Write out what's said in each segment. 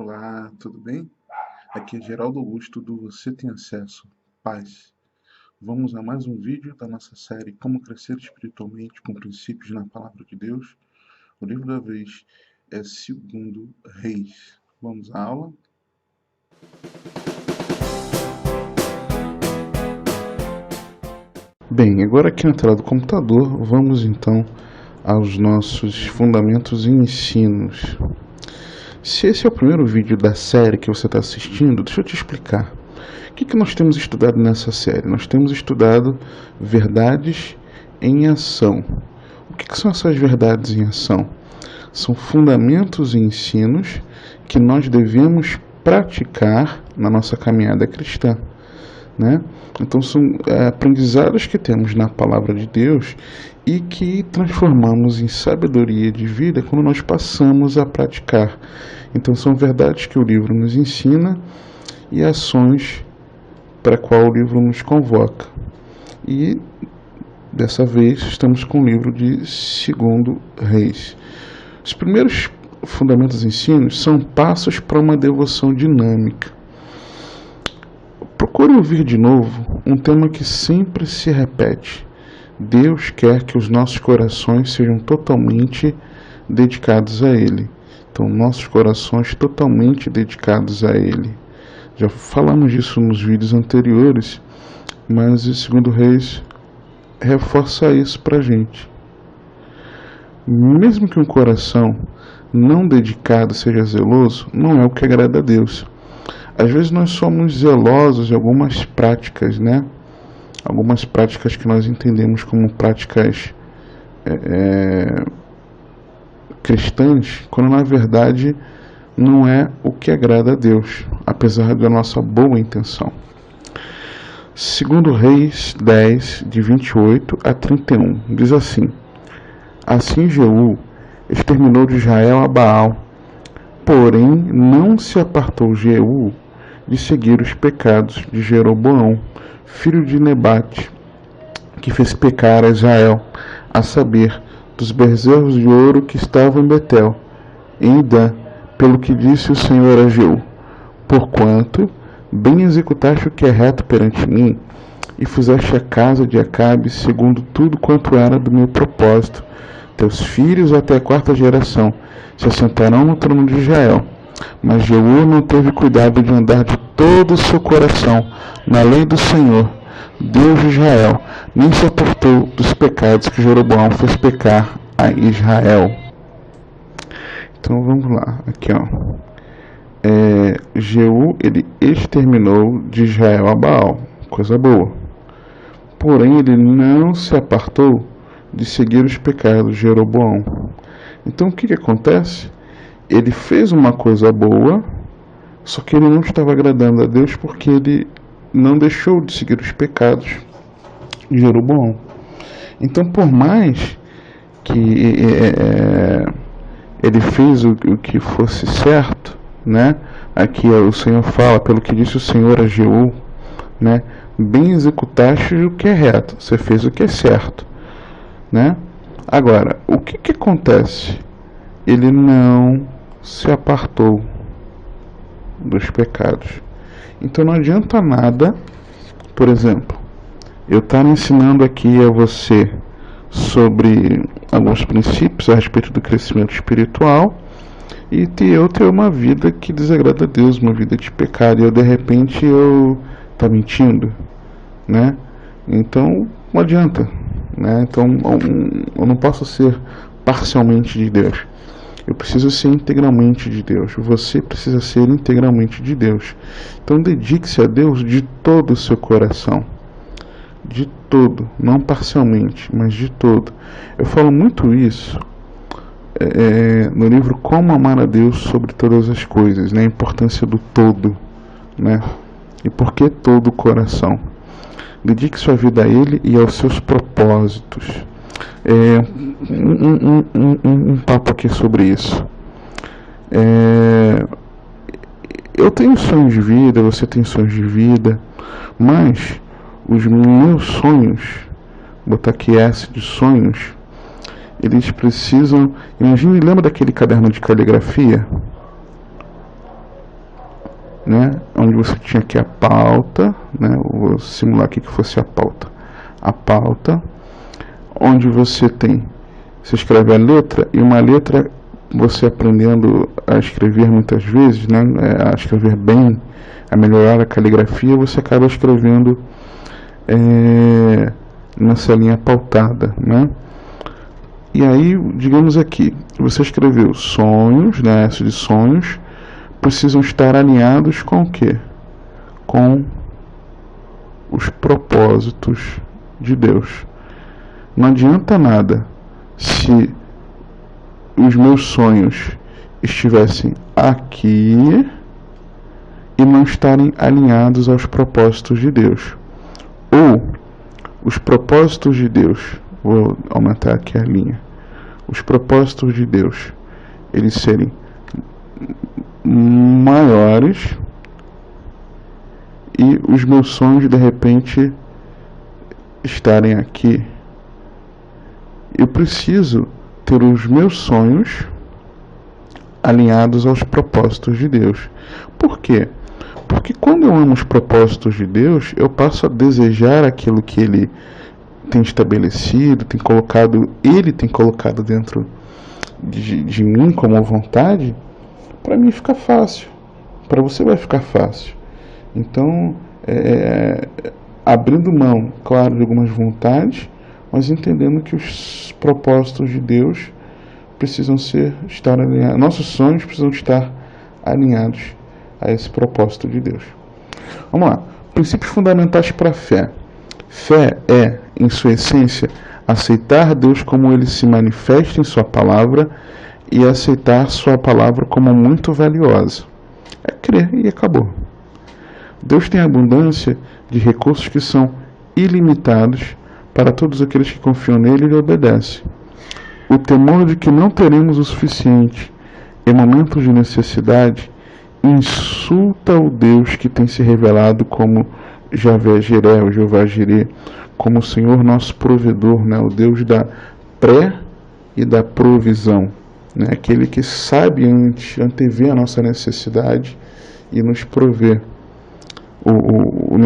Olá, tudo bem? Aqui é Geraldo Augusto do Você Tem Acesso. Paz. Vamos a mais um vídeo da nossa série Como Crescer Espiritualmente com Princípios na Palavra de Deus. O livro da vez é 2 Reis. Vamos à aula? Bem, agora aqui na tela do computador, vamos então aos nossos fundamentos e ensinos. Se esse é o primeiro vídeo da série que você está assistindo, deixa eu te explicar. O que nós temos estudado nessa série? Nós temos estudado verdades em ação. O que são essas verdades em ação? São fundamentos e ensinos que nós devemos praticar na nossa caminhada cristã, né? Então são aprendizados que temos na palavra de Deus e que transformamos em sabedoria de vida quando nós passamos a praticar. Então são verdades que o livro nos ensina e ações para a qual o livro nos convoca. E dessa vez estamos com o livro de 2 Reis. Os primeiros fundamentos e ensinos são passos para uma devoção dinâmica. Procure ouvir de novo um tema que sempre se repete. Deus quer que os nossos corações sejam totalmente dedicados a Ele. Então, nossos corações totalmente dedicados a Ele. Já falamos disso nos vídeos anteriores, mas o 2 Reis reforça isso para a gente. Mesmo que um coração não dedicado seja zeloso, não é o que agrada a Deus. Às vezes nós somos zelosos em algumas práticas, né? Algumas práticas que nós entendemos como práticas cristãs, quando na verdade não é o que agrada a Deus, apesar da nossa boa intenção. 2 Reis 10, de 28 a 31, diz assim: Assim Jeú exterminou de Israel a Baal, porém não se apartou Jeú de seguir os pecados de Jeroboão, filho de Nebate, que fez pecar a Israel, a saber, dos bezerros de ouro que estavam em Betel, em Dan, pelo que disse o Senhor a Jeú: Porquanto bem executaste o que é reto perante mim, e fizeste a casa de Acabe segundo tudo quanto era do meu propósito, teus filhos até a 4ª geração se assentarão no trono de Israel. Mas Jeú não teve cuidado de andar de todo o seu coração na lei do Senhor, Deus de Israel, nem se apartou dos pecados que Jeroboão fez pecar a Israel. Então vamos lá, aqui ó. Jeú, ele exterminou de Israel a Baal, coisa boa. Porém ele não se apartou de seguir os pecados de Jeroboão. Então o que acontece? Ele fez uma coisa boa, só que ele não estava agradando a Deus porque ele não deixou de seguir os pecados de Jeroboão. Então, por mais que ele fez o que fosse certo, né? Aqui o Senhor fala, pelo que disse o Senhor a Jeú, né? Bem executaste o que é reto, você fez o que é certo, né? Agora, o que acontece? Ele não se apartou dos pecados. Então não adianta nada, por exemplo, eu estar ensinando aqui a você sobre alguns princípios a respeito do crescimento espiritual e eu ter uma vida que desagrada a Deus, uma vida de pecado, e eu de repente eu estou mentindo, né? Então não adianta, né? Então eu não posso ser parcialmente de Deus. Eu preciso ser integralmente de Deus. Você precisa ser integralmente de Deus. Então dedique-se a Deus de todo o seu coração. De todo, não parcialmente, mas de todo. Eu falo muito isso no livro Como Amar a Deus sobre Todas as Coisas, né? A importância do todo, né? E por que todo o coração? Dedique sua vida a Ele e aos seus propósitos. Um papo aqui sobre isso. Eu tenho sonhos de vida, você tem sonhos de vida, mas os meus sonhos, vou botar aqui S de sonhos, eles precisam... Imagine, lembra daquele caderno de caligrafia? né? Onde você tinha aqui a pauta, né? Vou simular aqui que fosse a pauta. A pauta, onde você escreve a letra, e uma letra, você aprendendo a escrever muitas vezes, né? A escrever bem, a melhorar a caligrafia, você acaba escrevendo nessa linha pautada, né? E aí, digamos aqui, você escreveu sonhos, né? S de sonhos, precisam estar alinhados com o quê? Com os propósitos de Deus. Não adianta nada se os meus sonhos estivessem aqui e não estarem alinhados aos propósitos de Deus. Ou os propósitos de Deus, vou aumentar aqui a linha, os propósitos de Deus, eles serem maiores e os meus sonhos de repente estarem aqui. Eu preciso ter os meus sonhos alinhados aos propósitos de Deus. Por quê? Porque quando eu amo os propósitos de Deus, eu passo a desejar aquilo que Ele tem estabelecido, Ele tem colocado dentro de mim como vontade. Para mim fica fácil, para você vai ficar fácil. Então, abrindo mão, claro, de algumas vontades, mas entendendo que os propósitos de Deus precisam estar alinhados, nossos sonhos precisam estar alinhados a esse propósito de Deus. Vamos lá. Princípios fundamentais para a fé. Fé é, em sua essência, aceitar Deus como Ele se manifesta em sua palavra e aceitar sua palavra como muito valiosa. É crer e acabou. Deus tem abundância de recursos que são ilimitados para todos aqueles que confiam nele e lhe obedecem. O temor de que não teremos o suficiente em momentos de necessidade insulta o Deus que tem se revelado como Javé Jiré, o Jeová Jirê, como o Senhor nosso provedor, né? O Deus da pré e da provisão, né? Aquele que sabe antever a nossa necessidade e nos prover o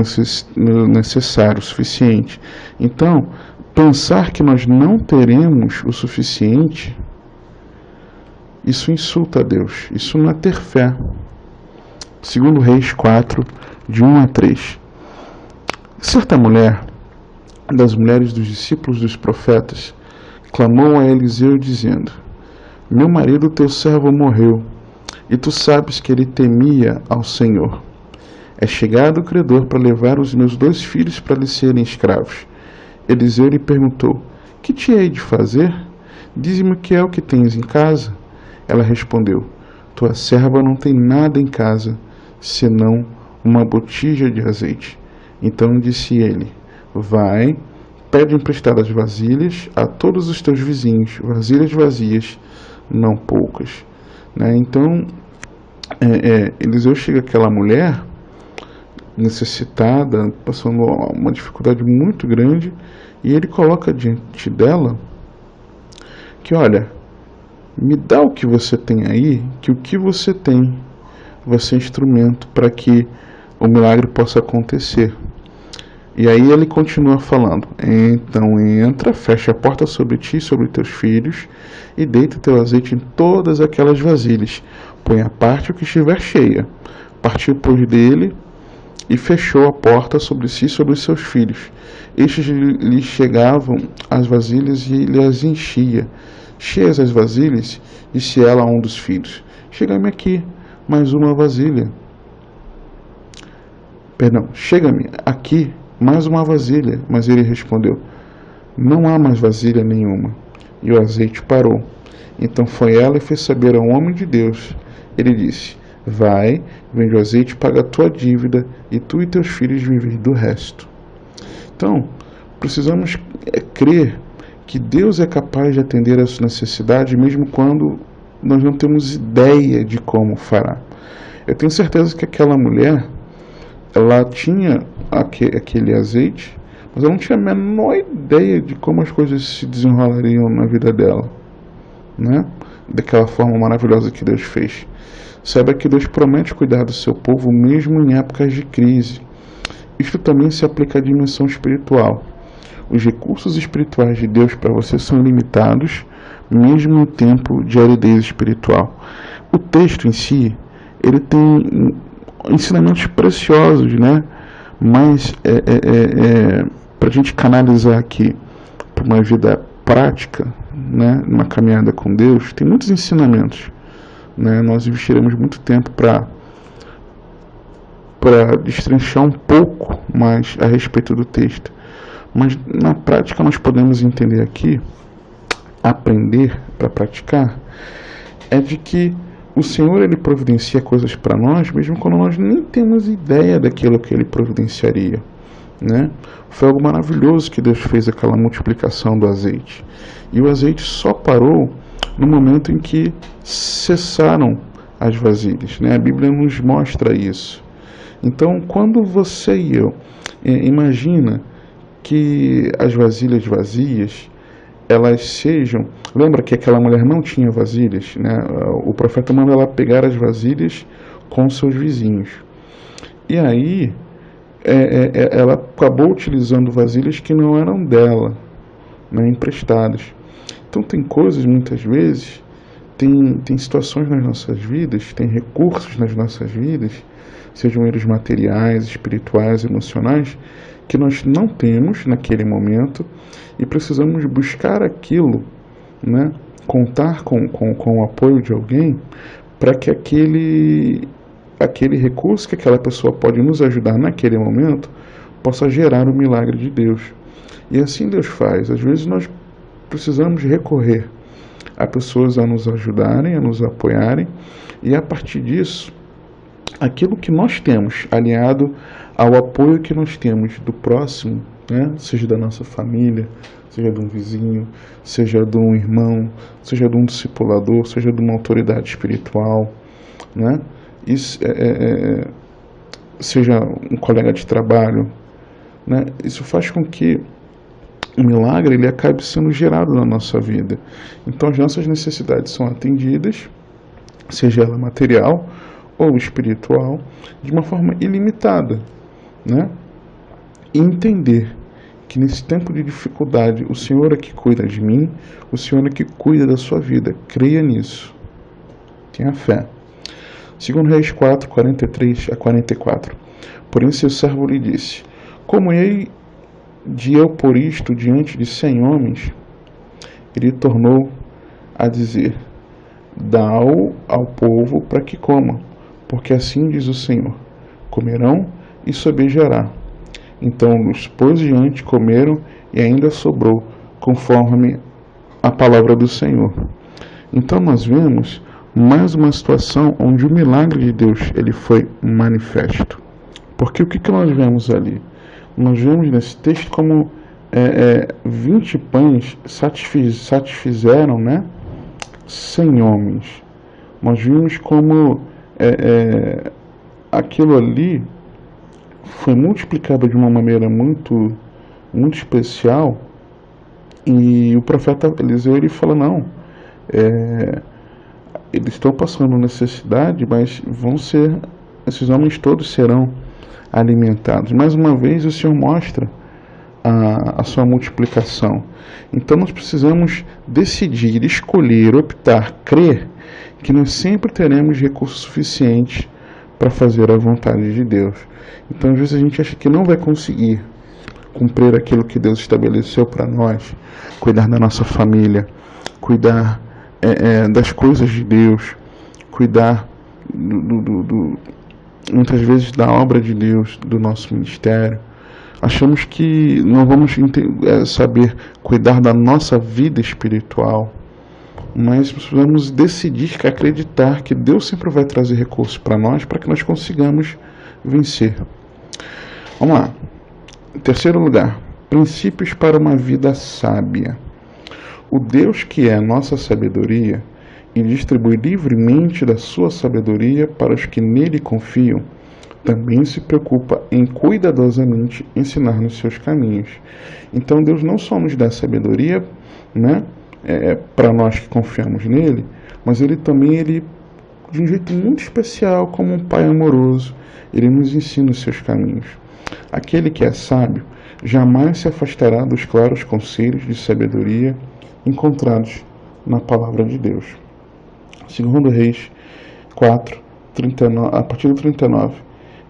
necessário, o suficiente. Então, pensar que nós não teremos o suficiente, isso insulta a Deus, isso não é ter fé. Segundo Reis 4, de 1 a 3. Certa mulher, das mulheres dos discípulos dos profetas, clamou a Eliseu dizendo: meu marido teu servo morreu, e tu sabes que ele temia ao Senhor. É chegado o credor para levar os meus 2 filhos para lhe serem escravos. Eliseu lhe perguntou: que te hei de fazer? Dize-me o que é o que tens em casa. Ela respondeu: tua serva não tem nada em casa, senão uma botija de azeite. Então disse ele: vai, pede emprestadas vasilhas a todos os teus vizinhos, vasilhas vazias, não poucas. Né? Então, Eliseu chega àquela mulher necessitada, passando uma dificuldade muito grande, e ele coloca diante dela que, olha, me dá o que você tem aí, que o que você tem vai ser instrumento para que o milagre possa acontecer. E aí ele continua falando: então entra, fecha a porta sobre ti e sobre teus filhos, e deita teu azeite em todas aquelas vasilhas, põe à parte o que estiver cheia. Partiu, pois, dele e fechou a porta sobre si e sobre os seus filhos. Estes lhe chegavam as vasilhas e ele as enchia. Cheias as vasilhas, disse ela a um dos filhos: chega-me aqui mais uma vasilha. Chega-me aqui mais uma vasilha. Mas ele respondeu: não há mais vasilha nenhuma. E o azeite parou. Então foi ela e fez saber ao homem de Deus. Ele disse: vai, vende o azeite, paga a tua dívida, e tu e teus filhos vivem do resto. Então, precisamos crer que Deus é capaz de atender a sua necessidade, mesmo quando nós não temos ideia de como fará. Eu tenho certeza que aquela mulher, ela tinha aquele azeite, mas ela não tinha a menor ideia de como as coisas se desenrolariam na vida dela, né? Daquela forma maravilhosa que Deus fez. Saiba que Deus promete cuidar do seu povo mesmo em épocas de crise. Isto também se aplica à dimensão espiritual. Os recursos espirituais de Deus para você são ilimitados, mesmo em tempo de aridez espiritual. O texto em si, ele tem ensinamentos preciosos, né? Mas para a gente canalizar aqui para uma vida prática, né? Uma caminhada com Deus, tem muitos ensinamentos, né? Nós investiremos muito tempo para destrinchar um pouco mais a respeito do texto. Mas na prática nós podemos entender aqui, aprender para praticar, é de que o Senhor ele providencia coisas para nós, mesmo quando nós nem temos ideia daquilo que ele providenciaria, né? Foi algo maravilhoso que Deus fez aquela multiplicação do azeite. E o azeite só parou no momento em que cessaram as vasilhas, né? A Bíblia nos mostra isso. Então, quando você e eu imagina que as vasilhas vazias, elas sejam... Lembra que aquela mulher não tinha vasilhas, né? O profeta manda ela pegar as vasilhas com seus vizinhos. E aí, ela acabou utilizando vasilhas que não eram dela, né? Emprestadas. Então, tem coisas, muitas vezes, tem situações nas nossas vidas, tem recursos nas nossas vidas, sejam eles materiais, espirituais, emocionais, que nós não temos naquele momento e precisamos buscar aquilo, né? Contar com o apoio de alguém para que aquele recurso que aquela pessoa pode nos ajudar naquele momento possa gerar o milagre de Deus. E assim Deus faz. Às vezes nós precisamos recorrer a pessoas a nos ajudarem, a nos apoiarem, e a partir disso, aquilo que nós temos, aliado ao apoio que nós temos do próximo, né? Seja da nossa família, seja de um vizinho, seja de um irmão, seja de um discipulador, seja de uma autoridade espiritual, né? Isso, seja um colega de trabalho, né? Isso faz com que o milagre ele acabe sendo gerado na nossa vida. Então as nossas necessidades são atendidas, seja ela material ou espiritual, de uma forma ilimitada, né? E entender que nesse tempo de dificuldade o Senhor é que cuida de mim, o Senhor é que cuida da sua vida. Creia nisso. Tenha fé. 2 Reis 4, 43 a 44. Porém seu servo lhe disse: como hei de eu pôr isto diante de 100 homens? Ele tornou a dizer: dá-o ao povo para que coma, porque assim diz o Senhor: comerão e sobejará. Então os pôs diante, comeram e ainda sobrou, conforme a palavra do Senhor. Então nós vemos mais uma situação onde o milagre de Deus ele foi manifesto. Porque o que nós vemos ali? Nós vemos nesse texto como 20 pães satisfizeram, né, 100 homens. Nós vimos como aquilo ali foi multiplicado de uma maneira muito, muito especial. E o profeta Eliseu ele fala: não, eles estão passando necessidade, mas esses homens todos serão alimentados. Mais uma vez o Senhor mostra a sua multiplicação. Então nós precisamos decidir, escolher, optar, crer que nós sempre teremos recursos suficientes para fazer a vontade de Deus. Então às vezes a gente acha que não vai conseguir cumprir aquilo que Deus estabeleceu para nós, cuidar da nossa família, cuidar das coisas de Deus, cuidar muitas vezes da obra de Deus, do nosso ministério. Achamos que não vamos saber cuidar da nossa vida espiritual, mas precisamos decidir, acreditar que Deus sempre vai trazer recursos para nós, para que nós consigamos vencer. Vamos lá. Em terceiro lugar, princípios para uma vida sábia. O Deus que é a nossa sabedoria e distribui livremente da sua sabedoria para os que nele confiam, também se preocupa em cuidadosamente ensinar nos seus caminhos. Então Deus não só nos dá sabedoria, né, para nós que confiamos nele, mas ele também de um jeito muito especial, como um pai amoroso, ele nos ensina os seus caminhos. Aquele que é sábio jamais se afastará dos claros conselhos de sabedoria encontrados na palavra de Deus. Segundo Reis 4, 39, a partir do 39.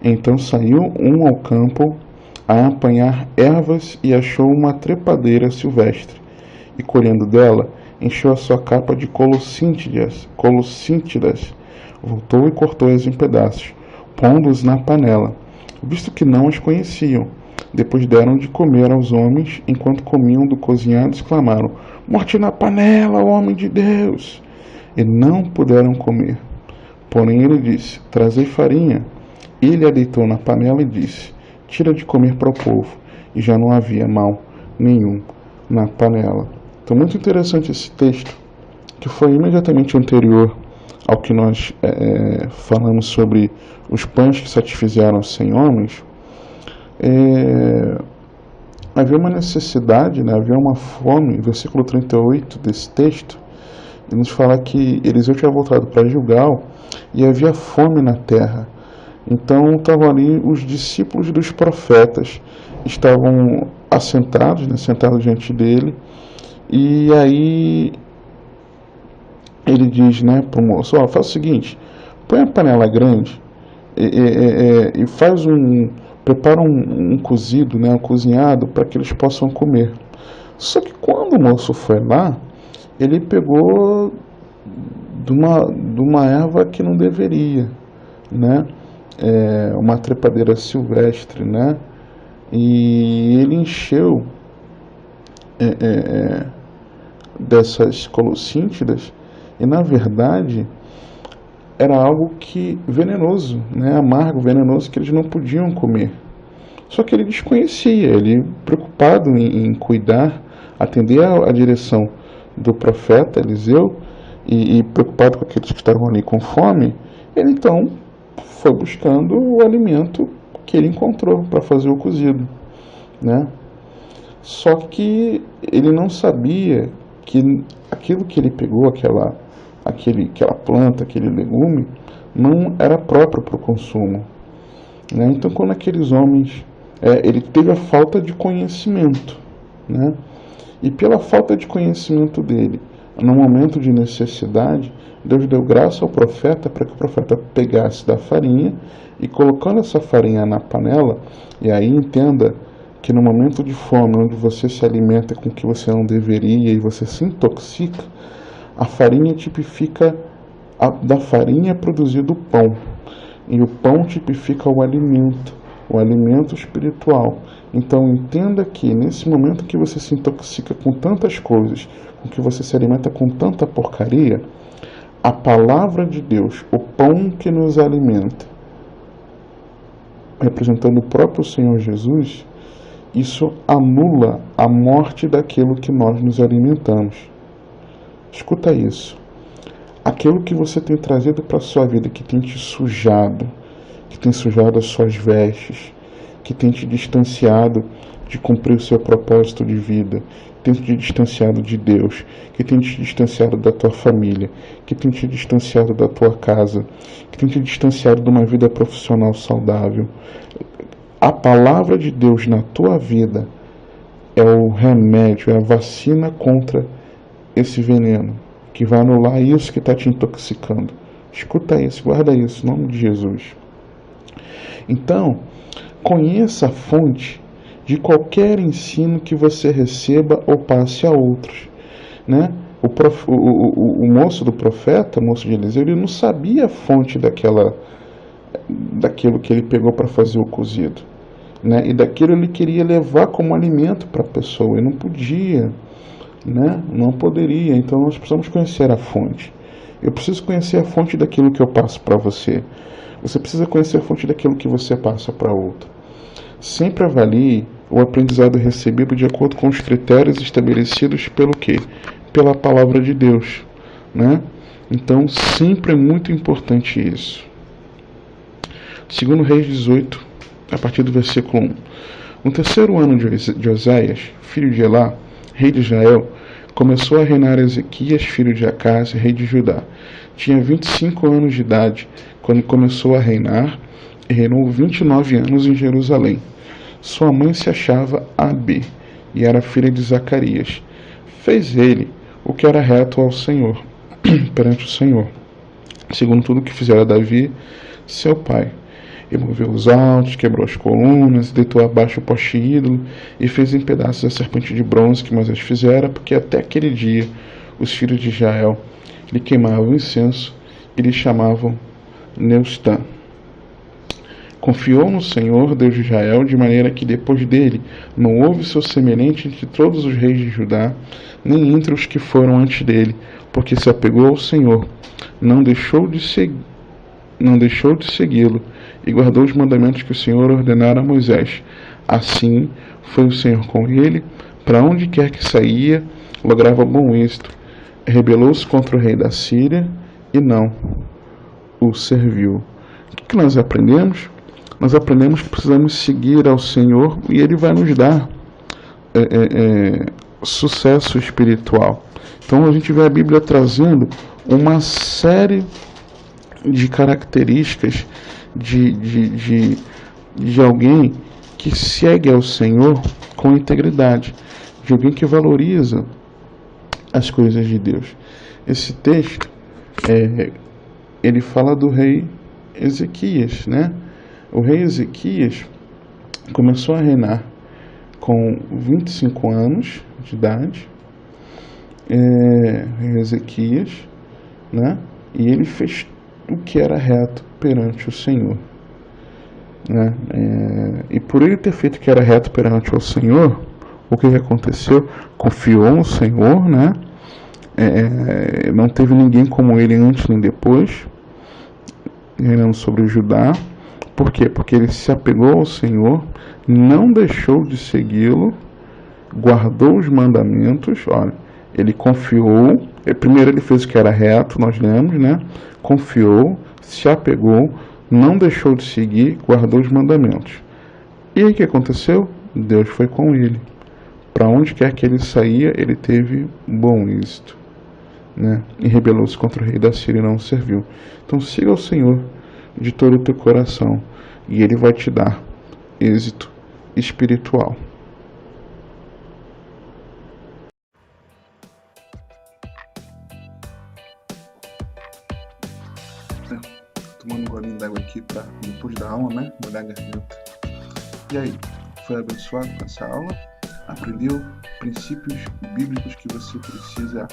Então saiu um ao campo a apanhar ervas e achou uma trepadeira silvestre, e colhendo dela, encheu a sua capa de colossíntidas, voltou e cortou-as em pedaços, pondo-os na panela, visto que não as conheciam. Depois deram de comer aos homens, enquanto comiam do cozinhado, exclamaram: morte na panela, homem de Deus! E não puderam comer. Porém ele disse: trazei farinha. Ele a deitou na panela e disse: tira de comer para o povo. E já não havia mal nenhum na panela. Então, muito interessante esse texto, que foi imediatamente anterior ao que nós falamos sobre os pães que satisfizeram 100 homens. Havia uma necessidade, né? Havia uma fome. Versículo 38 desse texto, ele nos fala que Eliseu tinha voltado para Gilgal e havia fome na terra. Então estavam ali os discípulos dos profetas, estavam assentados, né, sentados diante dele, e aí ele diz, né, para o moço: faz o seguinte, põe a panela grande e prepara um cozido, né, um cozinhado, para que eles possam comer. Só que quando o moço foi lá, ele pegou de uma erva que não deveria, né? Uma trepadeira silvestre, né? E ele encheu dessas colossíntidas, e na verdade era algo venenoso, né? Amargo, venenoso, que eles não podiam comer. Só que ele desconhecia, ele preocupado em cuidar, atender a direção do profeta Eliseu, e preocupado com aqueles que estavam ali com fome, ele então foi buscando o alimento que ele encontrou para fazer o cozido, né? Só que ele não sabia que aquilo que ele pegou, aquela planta, aquele legume, não era próprio para o consumo, né? Então, quando aqueles homens, ele teve a falta de conhecimento, né? E pela falta de conhecimento dele, no momento de necessidade, Deus deu graça ao profeta para que o profeta pegasse da farinha e, colocando essa farinha na panela, e aí entenda que no momento de fome, onde você se alimenta com o que você não deveria e você se intoxica, a farinha tipifica, da farinha é produzido o pão, e o pão tipifica o alimento espiritual. Então entenda que nesse momento que você se intoxica com tantas coisas, com que você se alimenta com tanta porcaria, a palavra de Deus, o pão que nos alimenta, representando o próprio Senhor Jesus, isso anula a morte daquilo que nós nos alimentamos. Escuta isso. Aquilo que você tem trazido para a sua vida, que tem te sujado, que tem sujado as suas vestes, que tem te distanciado de cumprir o seu propósito de vida, que tem te distanciado de Deus, que tem te distanciado da tua família, que tem te distanciado da tua casa, que tem te distanciado de uma vida profissional saudável. A palavra de Deus na tua vida é o remédio, é a vacina contra esse veneno, que vai anular isso que está te intoxicando. Escuta isso, guarda isso, em nome de Jesus. Então, conheça a fonte de qualquer ensino que você receba ou passe a outros, né? O moço do profeta, o moço de Eliseu, ele não sabia a fonte daquilo que ele pegou para fazer o cozido, né? E daquilo ele queria levar como alimento para a pessoa, e não podia, né? Não poderia. Então nós precisamos conhecer a fonte. Eu preciso conhecer a fonte daquilo que eu passo para você. Você precisa conhecer a fonte daquilo que você passa para outro. Sempre avalie o aprendizado recebido de acordo com os critérios estabelecidos pelo quê? Pela palavra de Deus, né? Então sempre é muito importante isso. Segundo Reis 18, a partir do versículo 1. No terceiro ano de Oséias, filho de Elá, rei de Israel, Começou a reinar Ezequias, filho de Acás, rei de Judá. Tinha 25 anos de idade quando começou a reinar e reinou 29 anos em Jerusalém. Sua mãe se achava Abi e era filha de Zacarias. Fez ele o que era reto ao Senhor, perante o Senhor, segundo tudo que fizera Davi, seu pai. Removeu os altos, quebrou as colunas, deitou abaixo o poste ídolo e fez em pedaços a serpente de bronze que Moisés fizera, porque até aquele dia os filhos de Israel lhe queimavam incenso e lhe chamavam Neustã. Confiou no Senhor, Deus de Israel, de maneira que depois dele não houve seu semelhante entre todos os reis de Judá, nem entre os que foram antes dele, porque se apegou ao Senhor, não deixou de segui-lo, e guardou os mandamentos que o Senhor ordenara a Moisés. Assim foi o Senhor com ele, para onde quer que saía, lograva bom êxito. Rebelou-se contra o rei da Síria e não o serviu. O que nós aprendemos? Nós aprendemos que precisamos seguir ao Senhor e Ele vai nos dar sucesso espiritual. Então a gente vê a Bíblia trazendo uma série de características de alguém que segue ao Senhor com integridade, de alguém que valoriza as coisas de Deus. Esse texto, ele fala do rei Ezequias, né? O rei Ezequias começou a reinar com 25 anos de idade, rei Ezequias, né? E ele fez o que era reto perante o Senhor, né? E por ele ter feito o que era reto perante o Senhor, o que aconteceu? Confiou no Senhor, né? Não teve ninguém como ele antes nem depois, reinando sobre Judá. Por quê? Porque ele se apegou ao Senhor, não deixou de segui-lo, guardou os mandamentos. Olha, ele confiou, primeiro ele fez o que era reto, nós lemos, né? Confiou, se apegou, não deixou de seguir, guardou os mandamentos. E aí o que aconteceu? Deus foi com ele. Para onde quer que ele saía, ele teve bom êxito, né? E rebelou-se contra o rei da Síria e não o serviu. Então siga o Senhor de todo o teu coração e Ele vai te dar êxito espiritual. Tomando um golinho d'água aqui para depois da aula, né? Molhar a garganta. E aí, foi abençoado com essa aula? Aprendeu princípios bíblicos que você precisa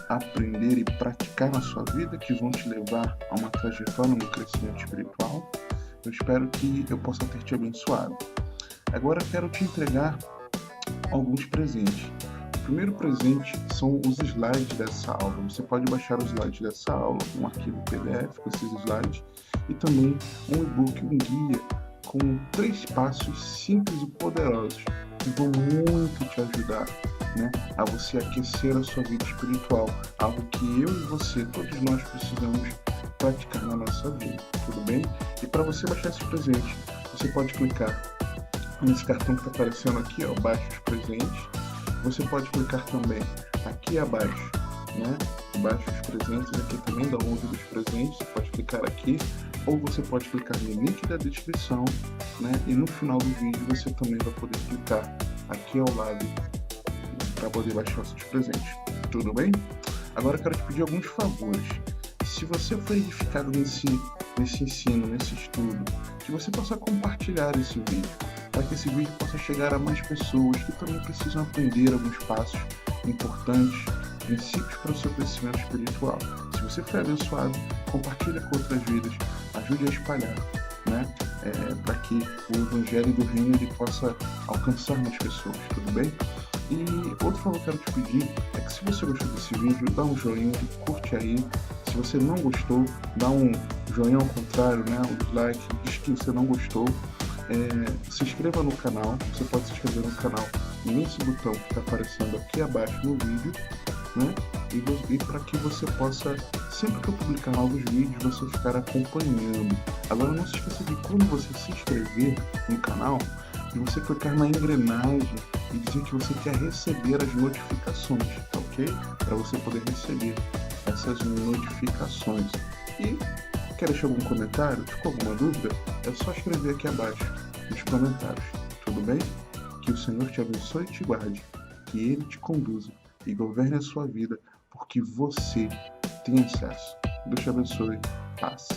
aprender e praticar na sua vida, que vão te levar a uma trajetória no crescimento espiritual? Eu espero que eu possa ter te abençoado. Agora quero te entregar alguns presentes. O primeiro presente são os slides dessa aula. Você pode baixar os slides dessa aula, um arquivo PDF com esses slides, e também um e-book, um guia com 3 passos simples e poderosos que vão muito te ajudar, né, a você aquecer a sua vida espiritual, algo que eu e você, todos nós precisamos praticar na nossa vida, tudo bem? E para você baixar esse presente, você pode clicar nesse cartão que está aparecendo aqui, ó, baixe os presentes. Você pode clicar também aqui abaixo, né, baixe os presentes, aqui também download dos presentes, você pode clicar aqui, ou você pode clicar no link da descrição, né, e no final do vídeo você também vai poder clicar aqui ao lado para poder baixar os seus presentes, tudo bem? Agora eu quero te pedir alguns favores. Se você foi edificado nesse ensino, nesse estudo, que você possa compartilhar esse vídeo, para que esse vídeo possa chegar a mais pessoas que também precisam aprender alguns passos importantes, princípios para o seu crescimento espiritual. Se você foi abençoado, compartilha com outras vidas, ajude a espalhar, né? Para que o Evangelho do Reino ele possa alcançar mais pessoas, tudo bem? E outro favor que eu quero te pedir é que se você gostou desse vídeo, dá um joinha, curte aí. Se você não gostou, dá um joinha ao contrário, né? Um dislike, diz que você não gostou. Se inscreva no canal, você pode se inscrever no canal nesse botão que está aparecendo aqui abaixo no vídeo, né? E para que você possa, sempre que eu publicar novos vídeos, você ficar acompanhando. Agora não se esqueça de quando você se inscrever no canal, de você clicar na engrenagem e dizer que você quer receber as notificações, tá ok? ok? Para você poder receber essas notificações. E quer deixar algum comentário? Ficou alguma dúvida? É só escrever aqui abaixo nos comentários, tudo bem? Que o Senhor te abençoe e te guarde, que Ele te conduza e governe a sua vida, porque você tem acesso. Deus te abençoe. Paz.